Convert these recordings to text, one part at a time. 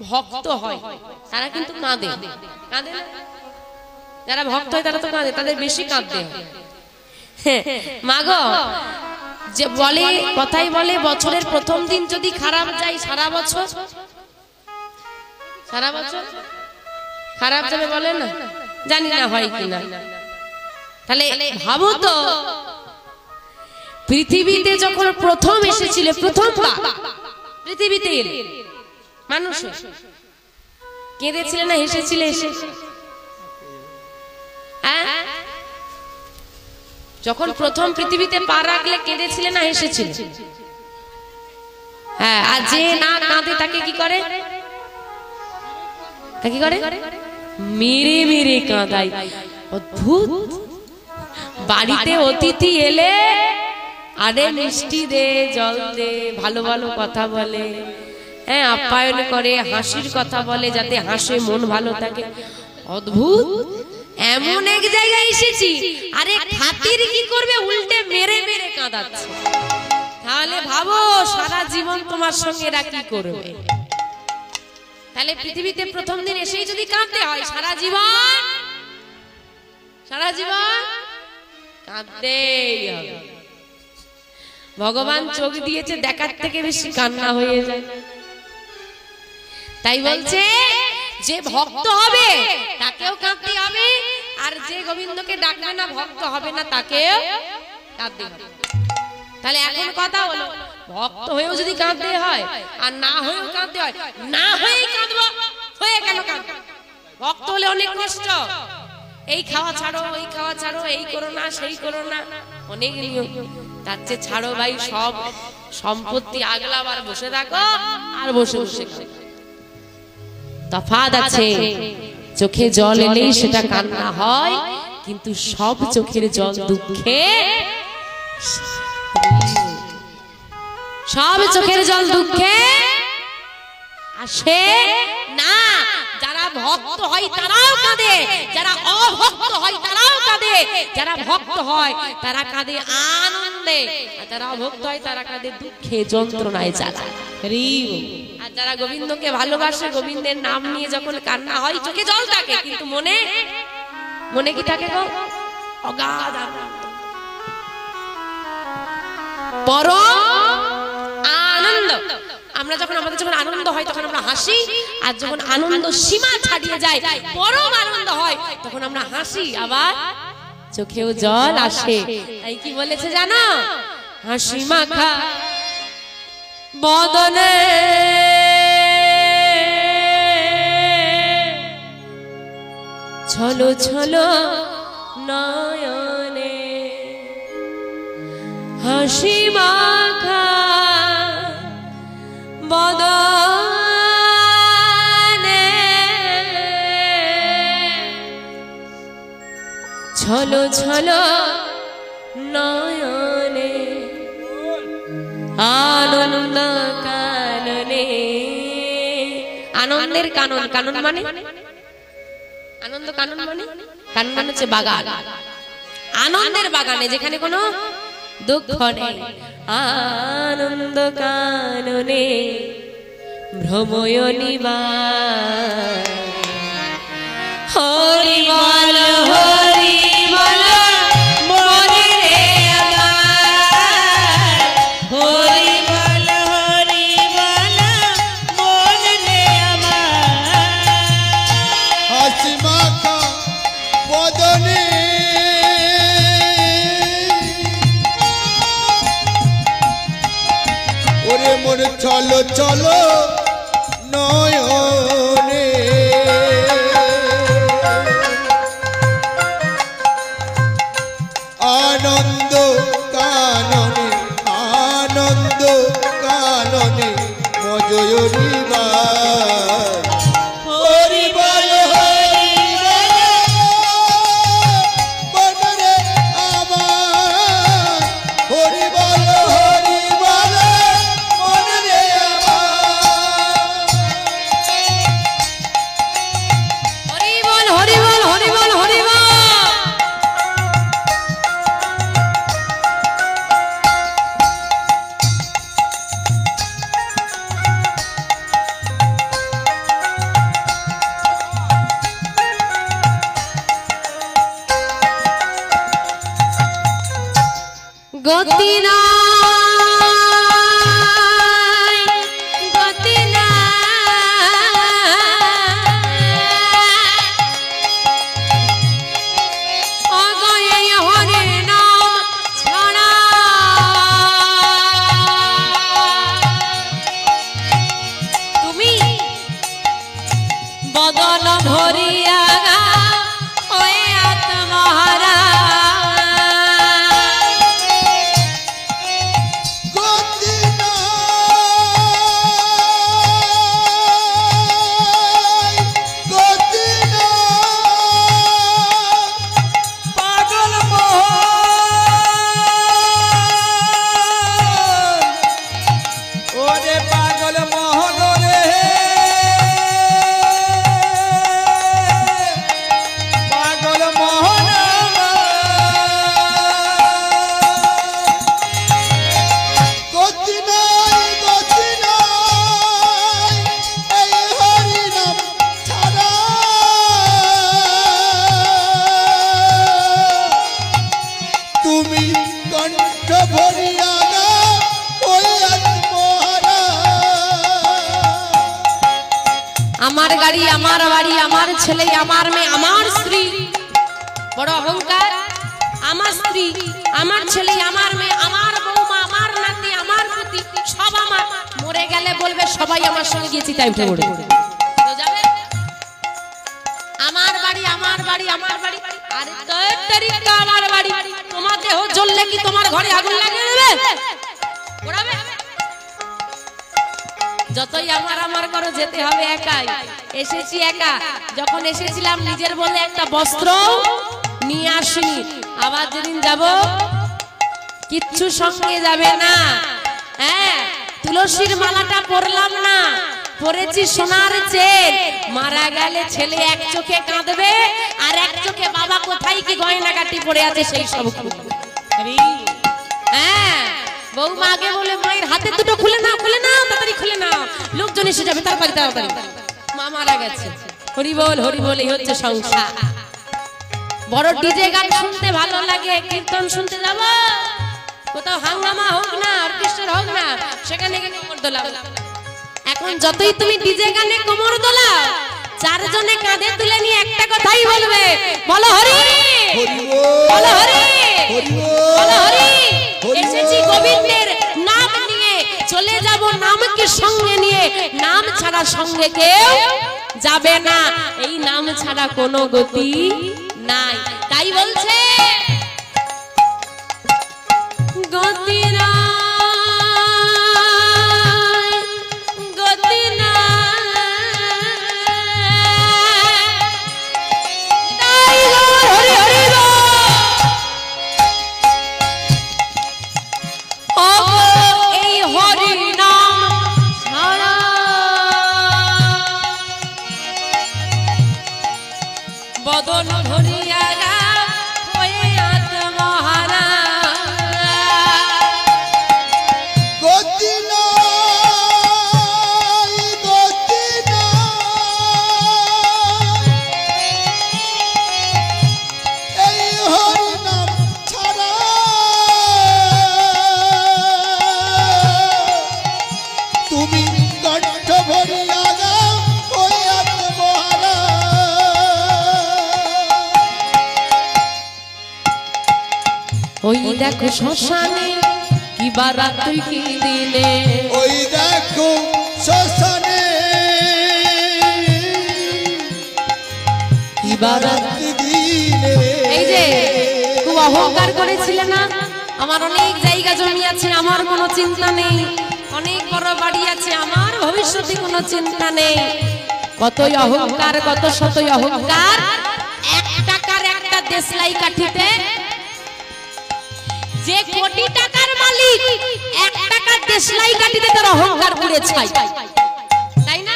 ভক্ত হয় তারা কিন্তু কাঁদে, কাঁদে না? যারা ভক্ত হয় তারা তো কাঁদে, তাদের বেশি কাঁদতে হয়। মা গো, যে বলে কথাই বলে বছরের প্রথম দিন যদি খারাপ যায় সারা বছর খারাপ যাবে, বলে না? জানি না হয় কিনা। তাহলে ভাবো তো, পৃথিবীতে যখন প্রথম এসেছিল, প্রথমবার পৃথিবীতে মানুষ কেঁদেছিল না হেসেছিল? এসে যখন প্রথম পৃথিবীতে পা রাখলে কেঁদেছিলে না হেসেছিল? হ্যাঁ, আর যে না কাঁদে তাকে কি করে? মেরে মেরে কাঁদাই। অদ্ভুত। বাড়িতে অতিথি এলে আরে মিষ্টি দে, জল দে, ভালো ভালো কথা বলে, হ্যাঁ আপ্যায়ন করে, হাসির কথা বলে যাতে হাসে, মন ভালো থাকে। অদ্ভুত। এমন এক জায়গায় এসেছি, আরে খাতির কি করবে, উল্টে মেরে মেরে কাঁদাচ্ছে। তাহলে ভাবো সারা জীবন তোমার সঙ্গে এরা কি করবে? তাহলে পৃথিবীতে প্রথম দিন এসেই যদি কাঁদতে হয়, সারা জীবন কাঁদতেই হবে। ভগবান চোখ দিয়েছে দেখার থেকে বেশি কান্না হয়ে যায়। তাই বলছে যে ভক্ত হবে তাকেও কাঁদতে হবে, আর যে গোবিন্দকে ডাকবে না, ভক্ত হবে না, তাকেও কাঁদতে হবে। তাহলে এখন কথা হলো, ভক্ত হয়েও যদি কাঁদতে হয় আর না হয়েও কাঁদতে হয়, না হয়েই কাঁদবো, হয়ে কেন কাঁদবো? ভক্ত হলে অনেক কষ্ট, এই খাওয়া ছাড়ো, ওই খাওয়া ছাড়ো, এই করো না, সেই করো না, অনেক নিয়ম। তার চেয়ে ছাড়ো ভাই, সব সম্পত্তি আগলাম আর বসে থাকো, আর বসে বসে। তফাৎ আছে, চোখে জল এলেই সেটা কান্না হয়, কিন্তু সব চোখের জল দুঃখে, সব চোখের জল দুঃখে আসে না। যারা ভক্ত হয় তারাও কাঁদে, যারা অভক্ত হয় তারাও কাঁদে। যারা ভক্ত হয় তারা কাঁদে আনন্দে, আর যারা অভক্ত হয় তারা কাঁদে দুঃখে, যন্ত্রণায় জ্বালায়। আর যারা গোবিন্দকে ভালোবাসে, গোবিন্দের নাম নিয়ে যখন কান্না হয়, চোখে জল থাকে, কিন্তু মনে মনে কি থাকে গো? অগাধ আনন্দ, পরম আনন্দ। আমরা যখন আমাদের যখন আনন্দ হয় তখন আমরা হাসি, আর যখন আনন্দ সীমা ছাড়িয়ে যায়, পরম আনন্দ হয়, তখন আমরা হাসি, আবার চোখেও জল আসে। তাই কি বলেছে জানো? হাসি মাখা বদনে ছলো ছলো নয়নে, হাসি মাখা বদনে ছলো ছলো নয়নে, আনন্দ কাননে। আনন্দের কানন, কানন মানে আনন্দ, কানন মানে কানন মানে হচ্ছে বাগান, আনন্দের বাগানে যেখানে কোনো দুঃখ নেই। আনন্দ কাননে ভ্রময় নিবাস, হরি বল হরি বল মনে রে আমার, হরি বল হরি বল মনে রে আমার। হাসি মাখা বদনে ওরে মোর চলো চলো নয়নে, আনন্দ কাননে, আনন্দ কাননে মজয় নিবাস, হরি বল হরি বল মনে আমার, হরি বল হরি বল মনে আমার। হরি বল হরি বল হরি বল হরি বল। গতি নাই গতি নাই অগয়ে হরে নাম ছাড়া তুমি বদন ভরিয়া ওই আত্মহারা আমার গাড়ি আমার বাড়ি আমার ছেলে আমার মেয়ে আমার স্ত্রী বড় অহংকার আমার স্ত্রী আমার ছেলে আমার মেয়ে আমার বৌমা আমার নাতি আমার পুতি সব আমার মরে গেলে বলবে সবাই আমার সঙ্গে গিয়ে চিতায় উঠে পড়ে যাবে আমার বাড়ি আমার বাড়ি আমার বাড়ি আরে তোর তরিকা আমার বাড়ি তোমার দেহ জ্বললে কি তোমার ঘরে আগুন লাগিয়ে দেবে পোড়াবে যতই আমার আমার করে যেতে হবে একাই এসেছি একা যখন এসেছিলাম নিজের বলে একটা বস্ত্র নিয়ে আসিনি আবার যেদিন যাব কিচ্ছু সঙ্গে যাবে না হ্যাঁ তুলসীর মালাটা পরলাম না পরেছি সোনার চেন মারা গেলে ছেলে এক চোখে কাঁদবে আর এক চোখে বাবা কোথায় কি গয়নাগাটি পড়ে আছে সেই সব হ্যাঁ বৌমা আগে বলে মায়ের হাতে দুটো খুলে নাও তাড়াতাড়ি খুলে নাও লোকজন এসে যাবে তাড়াতাড়ি মা মারা গেছে হরি বল এই হচ্ছে সংসার বড় ডিজে গান শুনতে ভালো লাগে কীর্তন শুনতে যাব কোথাও হাঙ্গামা হোক না অর্কেস্ট্রা হোক না সেখানে গিয়ে কোমর দোলাও এখন যতই তুমি ডিজে গানে কোমর দোলাও চারজনে কাঁধে তুলে নিয়ে একটা কথাই বলবে বলো হরি বলো হরি বলো হরি এসেছি গোবিন্দের নাম নিয়ে চলে যাব নামকে সঙ্গে নিয়ে নাম ছাড়া সঙ্গে কেউ যাবে না এই নাম ছাড়া কোনো গতি নাই তাই বলছে গতি নাই গতি নাই হরি হরি এই হরি নাম ছাড়া বদন ভরিয়া হয়ে আত্মহারা গতি নাই গতি নাই এই হরি নাম ছাড়া তুমি কণ্ঠ ভরিয়া গাও ওই আত্মহারা ওই দেখো শ্মশানে কি বারাত তুই কি দিনে ওই দেখো শ্মশানে কি বারাত দিনে এই যে খুব অহংকার করেছিলে না আমার অনেক জায়গা জমি আছে আমার কোনো চিন্তা নেই অনেক বড় বাড়ি আছে আমার ভবিষ্যতে কোনো চিন্তা নেই কতই অহংকার কত শতই অহংকার 1 টাকার একটা দেশলাই কাঠিতে যে কোটি টাকার মালিক 1 টাকার দেশলাই কাঠিতে তার অহংকার পুড়ে ছাই তাই না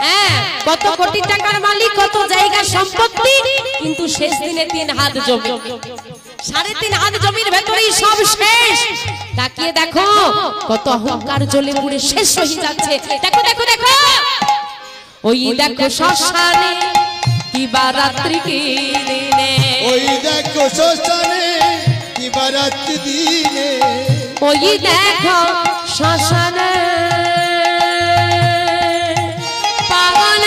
হ্যাঁ কত কোটি টাকার মালিক কত জায়গা সম্পত্তি কিন্তু শেষ দিনে 3 হাত জমি 3.5 হাত জমির ভেতরেই সব শেষ তাকিয়ে দেখো কত অহংকার জ্বলে পুড়ে শেষ হয়ে যাচ্ছে দেখো দেখো দেখো ওই দেখো শ্মশানে কি বারাত্রি কি দিনে ওই দেখো শ্মশানে কি দিবারাত্রি দিনে ওই দেখো শ্মশানে পাগল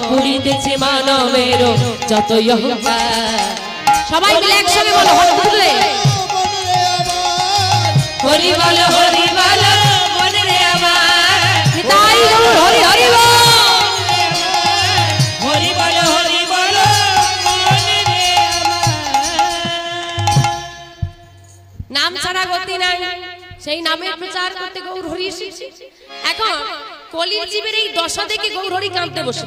পুড়িতেছে মানবের যত সবাই মিলে একসঙ্গে বলো হরি বল হরি বল মনে রে আমার তাই হরি হরি বল হরি বল হরি বল মনে রে আমার নাম ছাড়া গতি নাই সেই নামের প্রচার করতে গৌর হরি এসেছে এখন কলির জীবের এই দশা দেখে গৌর হরি কাঁদতে বসে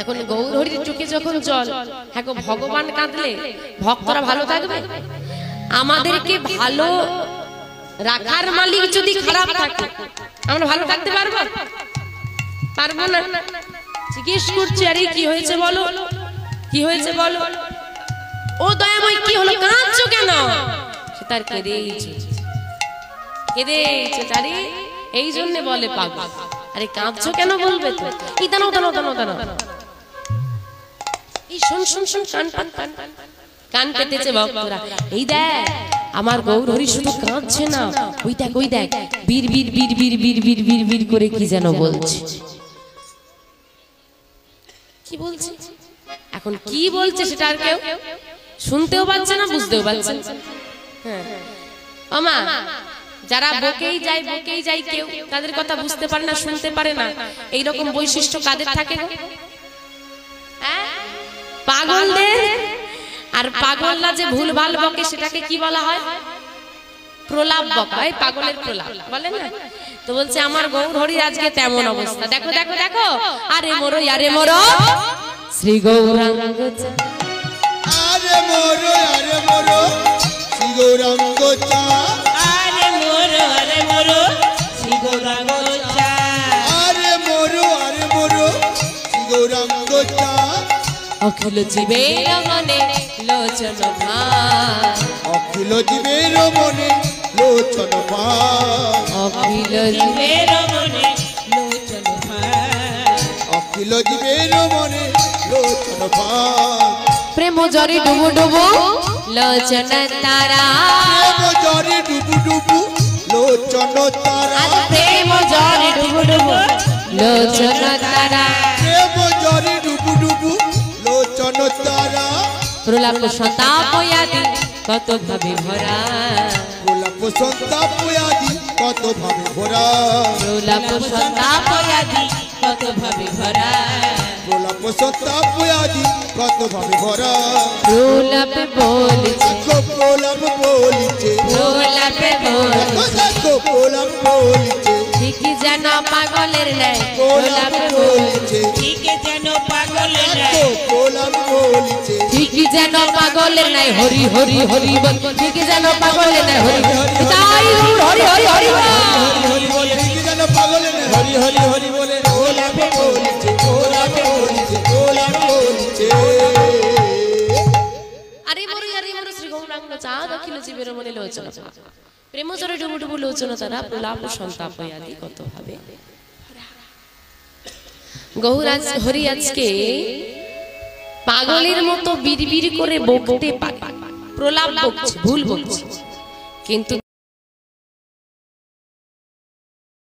এখন গৌর হরির চোখে যখন জল হ্যাঁ ভগবান কাঁদলে ভক্তরা ভালো থাকবে আমাদেরকে ভালো রাখার মালিক যদি খারাপ থাকে আমরা ভালো থাকতে পারবো পারবো না জিজ্ঞেস করছি আরে কি হয়েছে বলো কি হয়েছে বলো ও দয়াময় কি হলো কাঁদছো কেন সে তার কেঁদেছে তারে এই জন্য বলে পাগল আরে কাঁদছো কেন বলবে তো এই দানো দানো দানো দানো এই শুন শুন শুন কান পেতেছে ভক্তরা এই দেখ আমার গৌর হরি শুধু কাঁদছে না ওই দেখ বীর বীর বীর বীর বীর বীর বীর বীর করে কি যেন বলছে কি বলছে এখন কি বলছে সেটা আর কেউ শুনতেও পাচ্ছে না বুঝতেও পাচ্ছে না হ্যাঁ আমা যারা বকেই যায় কেউ তাদের কথা বুঝতে পারে না শুনতে পারে না এই রকম বৈশিষ্ট্য কাদের থাকে পাগলদের আর পাগলরা যে ভুলভাল বকে সেটাকে কি বলা হয় প্রলাপ বকা এই পাগলের প্রলাপ বলে না তো বলছে আমার গৌর হরি আজকে তেমন অবস্থা দেখো দেখো দেখো আরে মোরো শ্রী গৌরাঙ্গ আরে মোরো শ্রী গৌরাঙ্গ অখিল জীবের মনে লোচন ভার অখিল জীবের মনে লোচন ভার অখিল জীবের মনে লোচন ভার অখিল জীবের মনে লোচন ভার প্রেম জরে ডুবু ডুবু লোচন তারা প্রেম জরে ডুবু ডুবু লোচন তারা প্রেম জরে ডুবু ডুবু লোচন তারা প্রেম জরে ডুবু ডুবু লোচন তারা প্রলাপ সন্তাপ আদি কত ভাবে ভরা প্রলাপ সন্তাপ আদি কত ভাবে ভরা প্রলাপ সন্তাপ আদি কত ভাবে ভরা প্রলাপ সন্তাপ আদি কত ভাবে ভরা প্রলাপ বলছে প্রলাপ বলছে প্রলাপ বলছে প্রলাপ বলছে ঠিকই যেন পাগলের ন্যায় প্রলাপ বলছে ঠিকই যেন পাগলের ন্যায় প্রলাপ বলছে ঠিকই যেন পাগলের ন্যায় হরি হরি হরি বল ঠিকই যেন পাগলের ন্যায় হরি তাই হরি হরি হরি হরি বলে ঠিকই যেন পাগলের ন্যায় হরি হরি হরি বলে প্রলাপ বলছে প্রলাপ বলছে প্রলাপ বলছে আরে মোর শ্রী গৌরাঙ্গ চাঁদ অখিল জীবের মনে লোচন প্রেম জরে ডুবু ডুবু লোচন তারা প্রলাপ সন্তাপ আদি কত ভাবে গৌর হরি আজকে পাগলের মতো বিড়বিড় করে বকতে পারে প্রলাপ বকছে ভুল বকছে কিন্তু